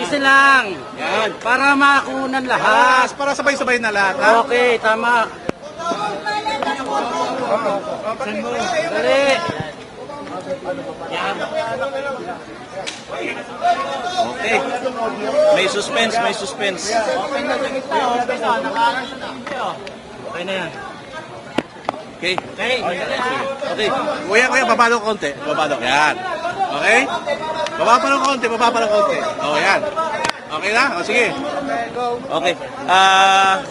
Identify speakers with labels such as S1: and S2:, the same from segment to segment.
S1: Easy lang.
S2: Yan.
S1: Para makunan lahat.
S2: Para sabay-sabay na lahat, ha?
S1: Okay, tama. Dali.
S3: Okay. May suspense, may suspense.
S1: Okay na yan.
S3: Okay.
S1: Okay.
S3: Okay.
S2: Kuya, baba ng konti. Baba ng. Yan. Okay? Baba pa ng konti, baba pa ng konti. yan. Okay na? O, sige.
S3: Okay.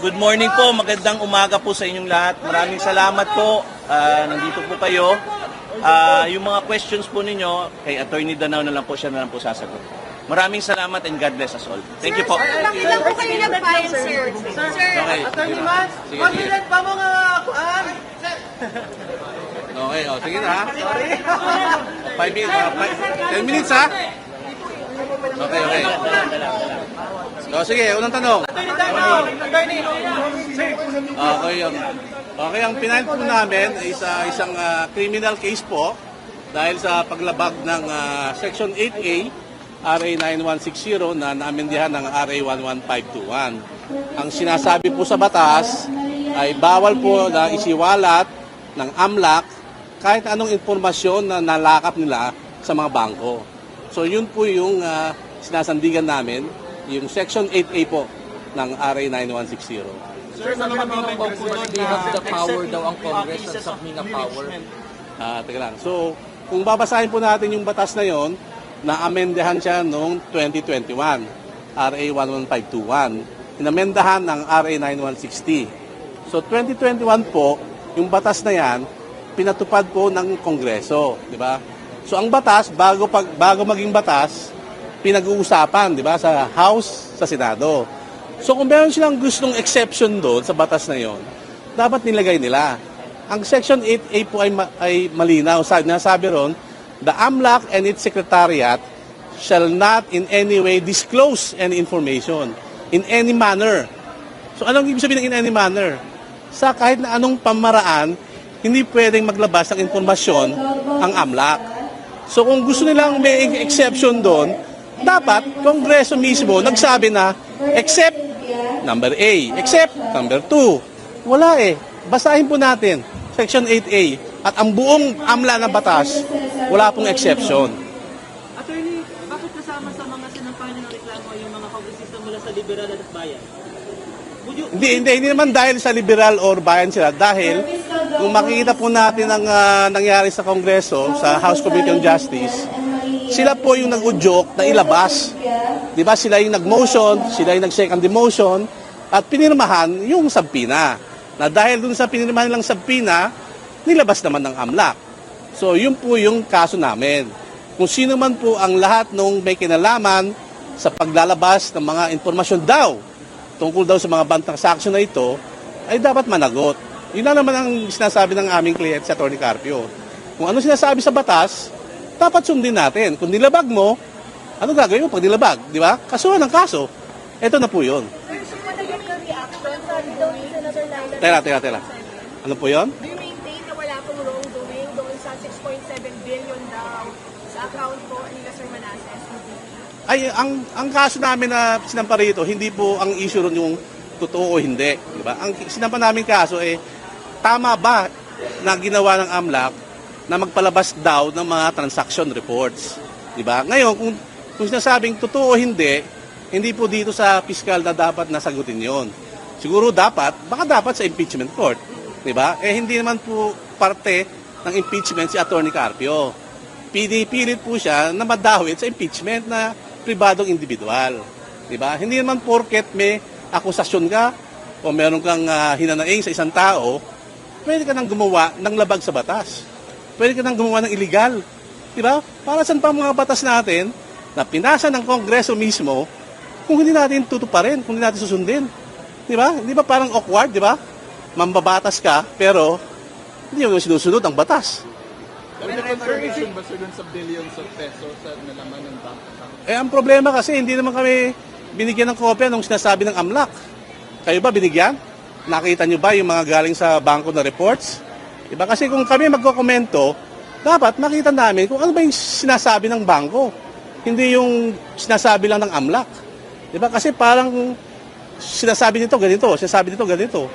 S3: Good morning po. Magandang umaga po sa inyong lahat. Maraming salamat po. Nandito po kayo. Yung mga questions po ninyo, kay Attorney Danao na lang po, siya na lang po sasagot. Maraming salamat and God bless us all. Thank you po.
S4: Ilan po kayo nag-file, sir? Sir,
S2: Okay.
S1: Attorney Max,
S2: Sige,
S1: confident ba mga kuan?
S2: Okay, sige na, ha? 5 minutes, 10 minutes, ha? Okay. Sige, unang tanong. Okay, ang pinail po namin is isang criminal case po dahil sa paglabag ng Section 8A, RA 9160 na naamendihan ng RA 11521. Ang sinasabi po sa batas ay bawal po na isiwalat ng AMLAC kahit anong informasyon na nalakap nila sa mga bangko. So yun po yung sinasandigan namin, yung Section 8A po ng RA 9160.
S5: Sir, nakakamang they have the power daw ang Congress at submit na power.
S2: Teka lang. So, kung babasahin po natin yung batas na yon, na-amendahan siya noong 2021, RA 11521. Inamendahan ng RA 9160. So, 2021 po, yung batas na yan, pinatupad po ng Kongreso, di ba? So, ang batas, bago maging batas, pinag-uusapan, di ba, sa House, sa Senado. So kung meron silang gustong exception doon sa batas na yon, dapat nilagay nila. Ang Section 8A po ay malinaw. Nasabi ron, the AMLAC and its secretariat shall not in any way disclose any information in any manner. So anong ibig sabihin ng in any manner? Sa kahit na anong pamaraan, hindi pwedeng maglabas ng informasyon ang AMLAC. So kung gusto nilang may exception doon, dapat Kongreso mismo nagsabi na except number A, except number 2. Wala eh. Basahin po natin Section 8A at ang buong AMLA na batas, wala pong exception.
S5: Attorney, bakit kasama sa mga sinampahan ng reklamo yung mga kongresista mula sa liberal at bayan?
S2: Hindi naman dahil sa liberal or bayan sila. Dahil kung makikita po natin ang nangyari sa Kongreso, sa House Committee on Justice, sila po yung nag-udyok na ilabas. Di ba? Sila yung nag-motion, sila yung nag-second demotion, at pinirmahan yung sabpina. Na dahil dun sa pinirmahan lang sabpina, nilabas naman ng AMLAC. So, yun po yung kaso namin. Kung sino man po ang lahat nung may kinalaman sa paglalabas ng mga informasyon daw, tungkol daw sa mga transaction na ito, ay dapat managot. Yun lang naman ang sinasabi ng aming kliyente si Atty. Carpio. Kung ano sinasabi sa batas, dapat sundin natin. Kung nilabag mo, ano gagawin mo pag nilabag? Di ba? Kasuhan ng kaso. Ito na po yun.
S4: Sir, so what is your reaction sa daw ni Senator Laila?
S2: Tera. Ano po yun?
S4: Do you maintain na wala pong wrongdoing doon sa 6.7 billion daw sa account po nila Sir Manasseh?
S2: Ay, ang kaso namin na sinampa rito, hindi po ang issue ron yung totoo o hindi. Di ba? Ang sinampa namin kaso tama ba na ginawa ng AMLAC na magpalabas daw ng mga transaction reports. Di ba? Ngayon, kung sinasabing totoo o hindi po dito sa fiscal na dapat nasagutin yon. Siguro baka dapat sa impeachment court. Di ba? Hindi naman po parte ng impeachment si Atty. Carpio. Pilit po siya na madawit sa impeachment na pribadong individual. Di ba? Hindi naman porket may akusasyon ka o meron kang hinanaing sa isang tao, pwede ka nang gumawa ng labag sa batas. Pwede ka nang gumawa ng illegal. Di ba? Para saan pa mga batas natin na pinasa ng Kongreso mismo kung hindi natin tutuparin, kung hindi natin susundin. Di ba? Di ba parang awkward, di ba? Mambabatas ka, pero hindi mo sinusunod ang batas.
S6: May confirmation ba sir dun sa billions of pesos sa nalaman ng bank account?
S2: Ang problema kasi hindi naman kami binigyan ng kopya nung sinasabi ng AMLAC. Kayo ba binigyan? Nakita nyo ba yung mga galing sa bangko na reports? Diba? Kasi kung kami magkokomento, dapat makita namin kung ano ba yung sinasabi ng bangko. Hindi yung sinasabi lang ng AMLAC. Di ba? Kasi parang sinasabi nito ganito, sinasabi nito ganito.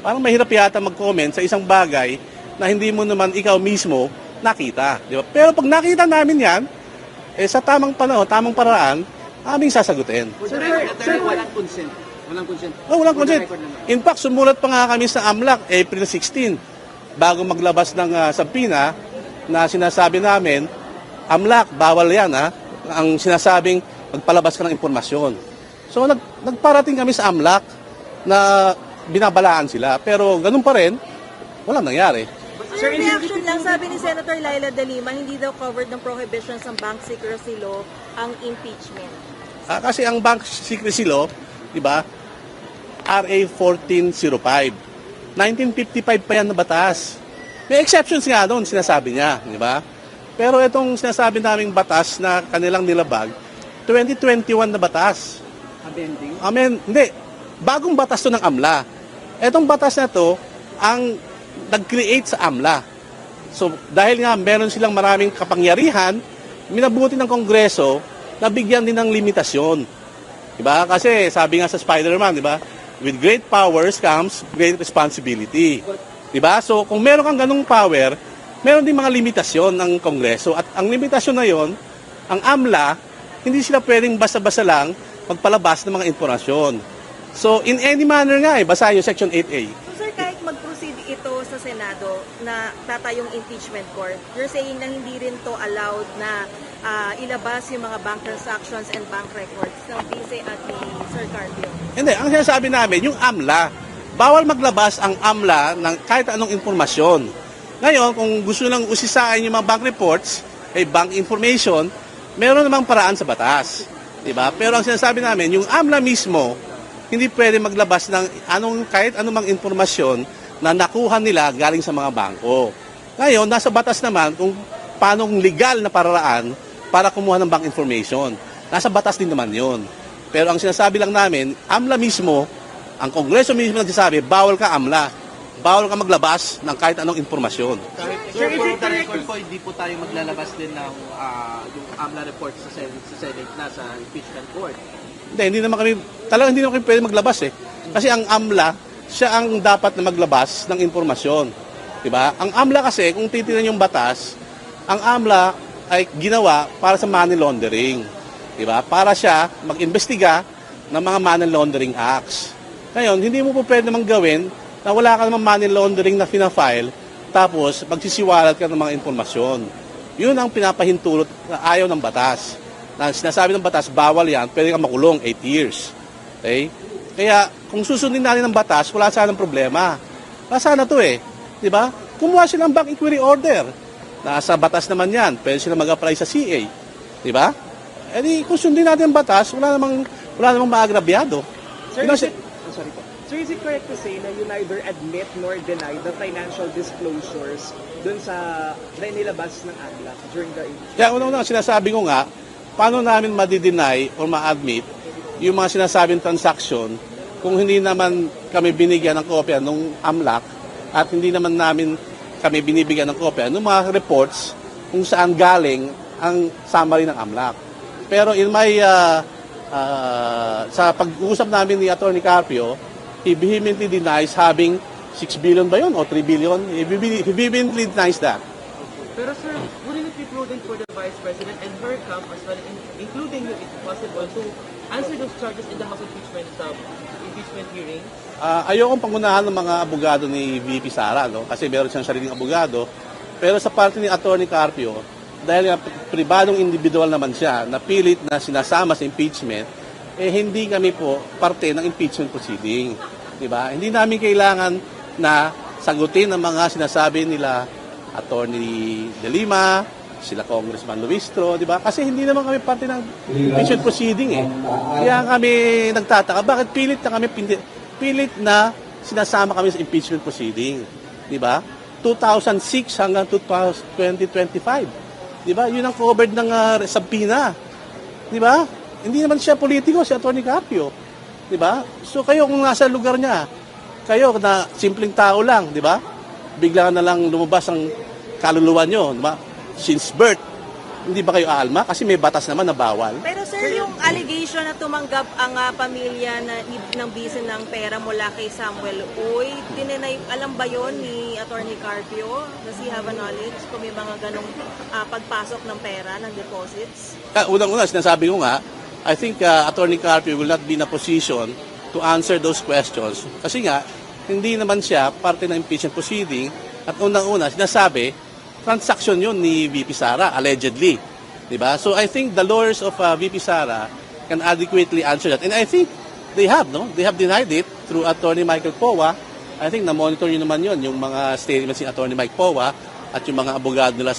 S2: Parang mahirap yata mag-comment sa isang bagay na hindi mo naman ikaw mismo nakita. Di ba? Pero pag nakita namin yan, sa tamang panahon, tamang paraan, aming sasagutin.
S5: Sir, walang consent. Walang consent.
S2: Oh, walang consent. In fact, sumulat pa nga kami sa AMLAC April 16 bago maglabas ng subpoena na sinasabi namin, AMLAC, bawal yan ang sinasabing magpalabas ka ng impormasyon. So nagparating kami sa AMLAC na binabalaan sila. Pero ganun pa rin, walang nangyari.
S7: Sir, reaction lang, sabi ni Senator Laila De Lima, hindi daw covered ng prohibitions ng bank secrecy law ang impeachment.
S2: Kasi ang bank secrecy law, di ba, RA 1405. 1955 pa yan na batas. May exceptions nga doon, sinasabi niya, di ba? Pero itong sinasabi naming batas na kanilang nilabag, 2021 na batas.
S5: Amending?
S2: Hindi. Bagong batas to ng AMLA. Itong batas na to, ang nag-create sa AMLA. So, dahil nga meron silang maraming kapangyarihan, minabuti ng Kongreso na bigyan din ng limitasyon. Diba? Kasi sabi nga sa Spider-Man, diba? With great powers comes great responsibility. Diba? So, kung meron kang ganung power, meron din mga limitasyon ng Kongreso. At ang limitasyon na yon, ang AMLA, hindi sila pwedeng basta-basta lang magpalabas ng mga impormasyon. So, in any manner nga, basahin yung Section 8A.
S7: So sir, kahit mag-proceed ito sa Senado na tatayong impeachment court, you're saying na hindi rin to allowed na ilabas yung mga bank transactions and bank records ng Vice at ni Sir Carpio?
S2: Hindi, ang sinasabi namin, yung AMLA, bawal maglabas ang AMLA ng kahit anong impormasyon. Ngayon, kung gusto lang usisain yung mga bank reports, bank information, meron namang paraan sa batas. Diba? Pero ang sinasabi namin, yung AMLA mismo, hindi pwede maglabas ng kahit anumang impormasyon na nakuha nila galing sa mga bangko. Ngayon, nasa batas naman kung paano legal na paraan para kumuha ng bank information. Nasa batas din naman yon. Pero ang sinasabi lang namin, AMLA mismo, ang Kongreso mismo nagsasabi, bawal ka AMLA. Bawal ka maglabas ng kahit anong impormasyon.
S5: Sir, for the record po, hindi po tayo maglalabas din ng yung AMLA report sa Senate na sa impeachment court.
S2: Hindi naman kami pwede maglabas Kasi ang AMLA, siya ang dapat na maglabas ng impormasyon. Diba? Ang AMLA kasi, kung titignan yung batas, ang AMLA ay ginawa para sa money laundering. Diba? Para siya mag-imbestiga ng mga money laundering acts. Ngayon, hindi mo po pwede namang gawin na wala ka namang money laundering na fina-file, tapos magsisiwalat ka ng mga impormasyon. Yun ang pinapahintulot na ayaw ng batas. Na sinasabi ng batas, bawal yan, pwede kang makulong 8 years. Okay? Kaya, kung susundin natin ng batas, wala sanang problema. Wala sana to Diba? Kumuha sila ng bank inquiry order. Nasa batas naman yan, pwede sila mag-apply sa CA. Diba? E di, kung sundin natin ang batas, wala namang maagrabyado.
S8: Sir, Sir, is it correct to say na you neither admit nor deny the financial disclosures dun sa nilabas ng AMLA during the impeachment?
S2: Kaya una-una, sinasabi ko nga, paano namin ma-deny or ma-admit yung mga sinasabing transaction kung hindi naman kami binigyan ng kopya ng AMLAC at hindi naman kami binibigyan ng kopya ng mga reports kung saan galing ang summary ng AMLAC. Pero in my, sa pag-uusap namin ni Atty. Carpio, he vehemently denies having 6 billion ba yun o 3 billion? He vehemently denies that.
S5: Pero sir, wouldn't it be prudent for the Vice President and her camp as well, including you if possible, to answer those charges in the House impeachment hearing?
S2: Ayokong pangunahan ng mga abogado ni VP Sara, no? Kasi meron siyang sariling abogado. Pero sa parte ni Atty. Carpio, dahil nga pribadong individual naman siya, napilit na sinasama sa impeachment, hindi kami po parte ng impeachment proceeding. Diba? Hindi namin kailangan na sagutin ang mga sinasabi nila Attorney De Lima, sila Congressman Luistro, di ba? Kasi hindi naman kami parte ng impeachment proceeding Kaya kami nagtataka, bakit pilit na sinasama kami sa impeachment proceeding, di ba? 2006 hanggang 2025. Di ba? Yun ang covered ng subpoena. Di ba? Hindi naman siya politiko, si Atty. Carpio. Di ba? So kayo kung nasa lugar niya, kayo na simpleng tao lang, di ba? Bigla na lang lumabas ang kaluluwa nyo, di ba? Since birth, Hindi ba kayo aalma? Kasi may batas naman na bawal.
S7: Pero sir, yung allegation na tumanggap ang pamilya ng bise ng pera mula kay Samuel Uy, alam ba yon ni Attorney Carpio? Does he have a knowledge kung may mga ganong pagpasok ng pera, ng deposits?
S2: Unang-una, sinasabi ko nga, I think Attorney Carpio will not be in a position to answer those questions. Kasi nga, hindi naman siya parte ng impeachment proceeding at unang-una, sinasabi, transaction yun ni VP Sara, allegedly. Diba? So I think the lawyers of VP Sara can adequately answer that. And I think they have, no? They have denied it through Attorney Michael Powa. I think na-monitor nyo naman yun, yung mga statements ni Attorney Mike Powa at yung mga abogado nila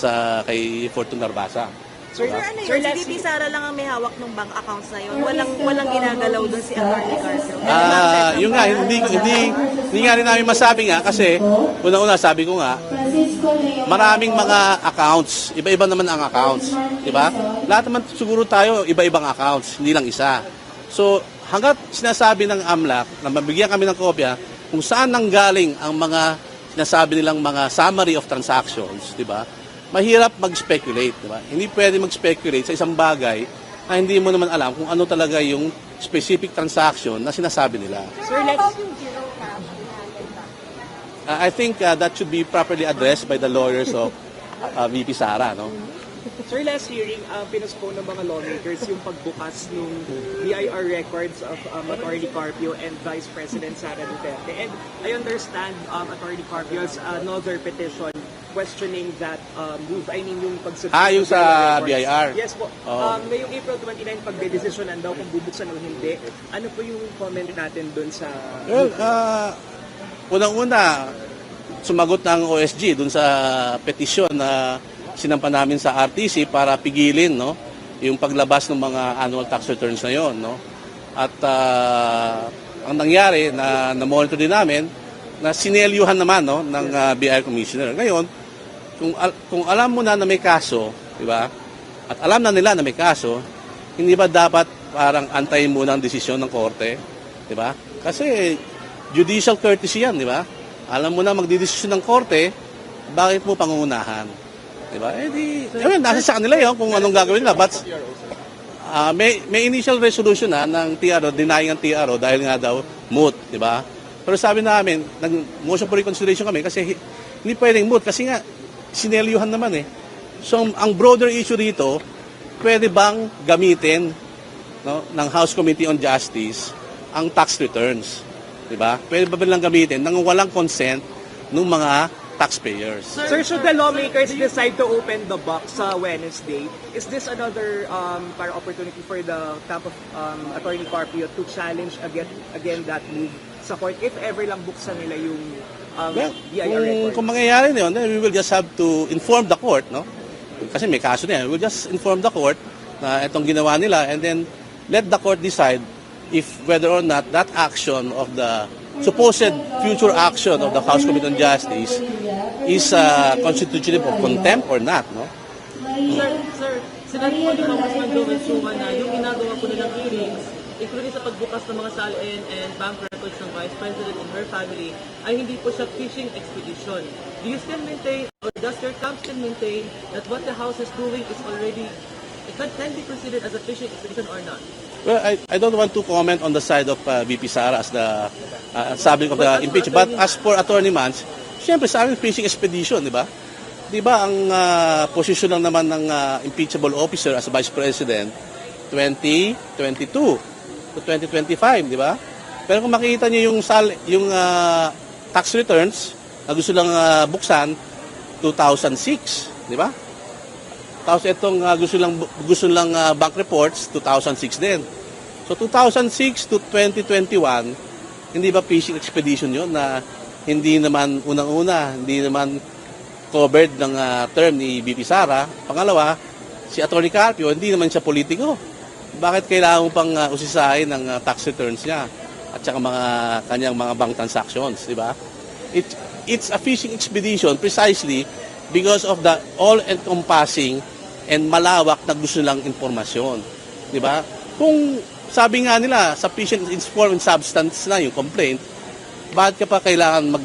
S2: kay Fortune Narbasa.
S7: Sir, ano yun? Si VP Sara lang ang may hawak ng bank accounts na yun. Walang ginagalaw doon si Attorney Carpio.
S2: Yung nga, hindi nga rin namin masabi nga kasi una-una sabi ko nga, maraming mga accounts, iba-iba naman ang accounts, di ba? Lahat naman siguro tayo iba-ibang accounts, hindi lang isa. So, hanggat sinasabi ng AMLAC na mabigyan kami ng kopya kung saan nanggaling ang mga sinasabi nilang mga summary of transactions, di ba? Mahirap mag-speculate, di ba? Hindi pwede mag-speculate sa isang bagay na hindi mo naman alam kung ano talaga yung specific transaction na sinasabi nila.
S4: Sir, let's...
S2: I think that should be properly addressed by the lawyers of VP Sara, no?
S8: Sir, last hearing, pinospone ng mga lawmakers yung pagbukas ng BIR records of Attorney Carpio and Vice President Sara Duterte. And I understand Attorney Carpio's another petition questioning that move. I mean, yung pagsubmit.
S2: Yung sa
S8: BIR records.
S2: BIR?
S8: Yes po.
S2: Oh.
S8: Ngayong April 29, pagdedesisyonan daw kung bubuksan o hindi. Ano po yung comment natin dun sa...
S2: Well, unang-una, sumagot ng OSG dun sa petisyon na sinampa namin sa RTC para pigilin, no, yung paglabas ng mga annual tax returns na yon, no. At ang nangyari na monitor din namin na sinelyuhan naman, no, ng BIR Commissioner. Ngayon, kung alam mo na may kaso, di ba? At alam na nila na may kaso, hindi ba dapat parang antayin muna ang desisyon ng korte, di ba? Kasi judicial courtesy yan, di ba? Alam mo na magdidesisyon ng korte, bakit mo pangungunahan? Diba? Nasa sa kanila yun kung anong gagawin nila. But may initial resolution ng TRO, denying ang TRO dahil nga daw moot, di ba? Pero sabi namin, nag-motion for reconsideration kami kasi hindi pwedeng moot kasi nga sinelyuhan naman eh. So ang broader issue rito, pwede bang gamitin, no, ng House Committee on Justice ang tax returns? Di ba? Pwede ba lang gamitin nang walang consent ng mga taxpayers?
S8: Sir, should the lawmakers decide to open the box sa Wednesday, is this another para opportunity for the camp of Attorney Carpio to challenge again that move sa court if ever lang buksan nila yung BIR record?
S2: Kung mangyayari na yun, then we will just have to inform the court, no? Kasi may kaso na yan. We will just inform the court na itong ginawa nila and then let the court decide if whether or not that action of the supposed future action of the House Committee on Justice is constitutive of contempt or not, no?
S5: Sir, sinabi po ni Congressman Joel Suman na yung ginagawa po nilang hearings, including sa pagbukas ng mga salin and bank records ng Vice President and her family, ay hindi po siya fishing expedition. Do you still maintain, or does your camp still maintain, that what the House is doing is already, it can be considered as a fishing expedition or not?
S2: Well, I don't want to comment on the side of VP Sara as the subject of the impeachment. But as for Attorney Mans, siyempre sa amin fishing expedition, di ba? Di ba ang posisyon lang naman ng impeachable officer as Vice President 2022 to 2025, di ba? Pero kung makikita niyo yung tax returns na gusto lang buksan 2006, di ba? Tapos itong gusto lang bank reports 2006 din. So 2006 to 2021, hindi ba fishing expedition yun na hindi naman unang-una, hindi naman covered ng term ni VP Sara. Pangalawa, si Attorney Carpio, hindi naman siya politiko. Bakit kailangan mo pang usisahin ng tax returns niya at saka kanyang mga bank transactions, di ba? It's a fishing expedition precisely because of the all-encompassing and malawak na gusto nilang impormasyon. Di ba? Kung sabi nga nila, sufficient in form and substance na yung complaint, bakit ka pa kailangan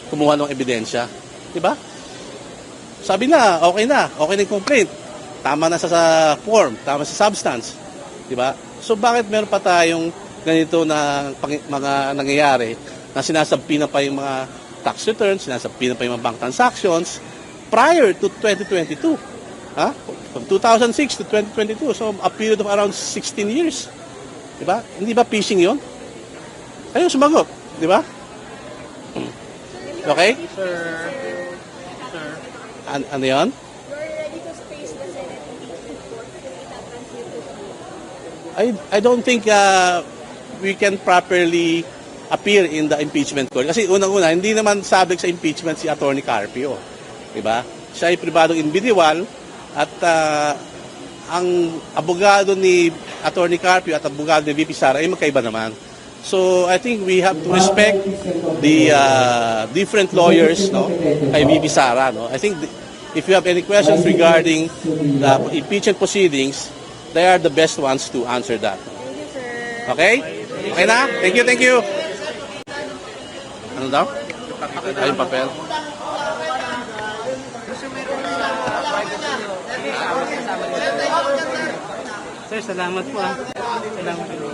S2: kumuha ng ebidensya? Di ba? Sabi na okay na yung complaint. tama na sa form, tama sa substance. Di ba? So bakit meron pa tayong ganito na mga nangyayari na sinasabpi na pa yung mga tax returns, sinasabpi na pa yung mga bank transactions prior to 2022. Ha? From 2006 to 2022. So a period of around 16 years. Di ba? Hindi ba phishing yun? Ayun, sumagot. Di ba? Okay?
S1: Sir.
S2: Ano yun?
S4: You're ready to face the Senate impeachment court kung itatransmit ito.
S2: I don't think we can properly appear in the impeachment court. Kasi unang-una, hindi naman subject sa impeachment si Attorney Carpio. Diba? Siya ay pribadong individual at ang abogado ni Attorney Carpio at abogado ni VP Sara ay magkaiba naman. So I think we have to respect the different lawyers, no, kay VP Sara. No? I think if you have any questions regarding the impeachment proceedings, they are the best ones to answer that.
S7: Thank you, sir.
S2: Okay? Okay na? Thank you, thank you. Ano daw? Ay, yung papel.
S1: Sir, salamat po. Salamat po.